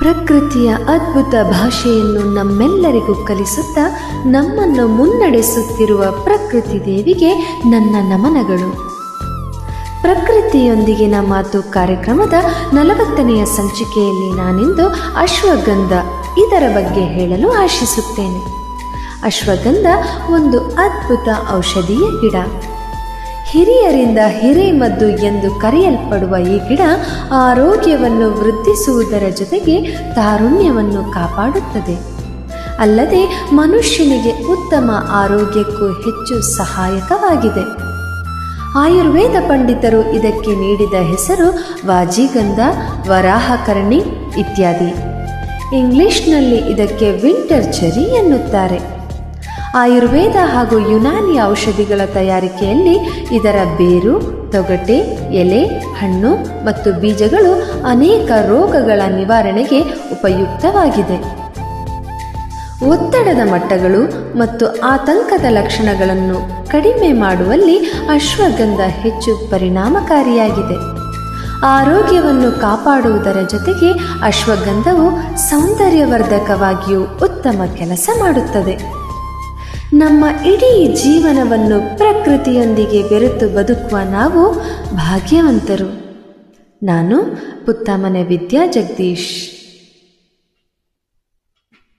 ಪ್ರಕೃತಿಯ ಅದ್ಭುತ ಭಾಷೆಯನ್ನು ನಮ್ಮೆಲ್ಲರಿಗೂ ಕಲಿಸುತ್ತಾ ನಮ್ಮನ್ನು ಮುನ್ನಡೆಸುತ್ತಿರುವ ಪ್ರಕೃತಿ ದೇವಿಗೆ ನನ್ನ ನಮನಗಳು. ಪ್ರಕೃತಿಯೊಂದಿಗಿನ ಮಾತು ಕಾರ್ಯಕ್ರಮದ 40ನೆಯ ಸಂಚಿಕೆಯಲ್ಲಿ ನಾನಿಂದು ಅಶ್ವಗಂಧ ಇದರ ಬಗ್ಗೆ ಹೇಳಲು ಆಶಿಸುತ್ತೇನೆ. ಅಶ್ವಗಂಧ ಒಂದು ಅದ್ಭುತ ಔಷಧೀಯ ಗಿಡ. ಹಿರಿಯರಿಂದ ಹಿರೇಮದ್ದು ಎಂದು ಕರೆಯಲ್ಪಡುವ ಈ ಗಿಡ ಆರೋಗ್ಯವನ್ನು ವೃದ್ಧಿಸುವುದರ ಜೊತೆಗೆ ತಾರುಣ್ಯವನ್ನು ಕಾಪಾಡುತ್ತದೆ. ಅಲ್ಲದೆ ಮನುಷ್ಯನಿಗೆ ಉತ್ತಮ ಆರೋಗ್ಯಕ್ಕೂ ಹೆಚ್ಚು ಸಹಾಯಕವಾಗಿದೆ. ಆಯುರ್ವೇದ ಪಂಡಿತರು ಇದಕ್ಕೆ ನೀಡಿದ ಹೆಸರು ವಾಜಿಗಂಧ, ವರಾಹಕರ್ಣಿ ಇತ್ಯಾದಿ. ಇಂಗ್ಲಿಷ್ನಲ್ಲಿ ಇದಕ್ಕೆ ವಿಂಟರ್ ಚೆರಿ ಎನ್ನುತ್ತಾರೆ. ಆಯುರ್ವೇದ ಹಾಗೂ ಯುನಾನಿ ಔಷಧಿಗಳ ತಯಾರಿಕೆಯಲ್ಲಿ ಇದರ ಬೇರು, ತೊಗಟೆ, ಎಲೆ, ಹಣ್ಣು ಮತ್ತು ಬೀಜಗಳು ಅನೇಕ ರೋಗಗಳ ನಿವಾರಣೆಗೆ ಉಪಯುಕ್ತವಾಗಿದೆ. ಒತ್ತಡದ ಮಟ್ಟಗಳು ಮತ್ತು ಆತಂಕದ ಲಕ್ಷಣಗಳನ್ನು ಕಡಿಮೆ ಮಾಡುವಲ್ಲಿ ಅಶ್ವಗಂಧ ಹೆಚ್ಚು ಪರಿಣಾಮಕಾರಿಯಾಗಿದೆ. ಆರೋಗ್ಯವನ್ನು ಕಾಪಾಡುವುದರ ಜೊತೆಗೆ ಅಶ್ವಗಂಧವು ಸೌಂದರ್ಯವರ್ಧಕವಾಗಿಯೂ ಉತ್ತಮ ಕೆಲಸ ಮಾಡುತ್ತದೆ. ನಮ್ಮ ಇಡೀ ಜೀವನವನ್ನು ಪ್ರಕೃತಿಯೊಂದಿಗೆ ಬೆರೆತು ಬದುಕುವ ನಾವು ಭಾಗ್ಯವಂತರು. ನಾನು ಪುತ್ತಮನೆ ವಿದ್ಯಾ ಜಗದೀಶ್.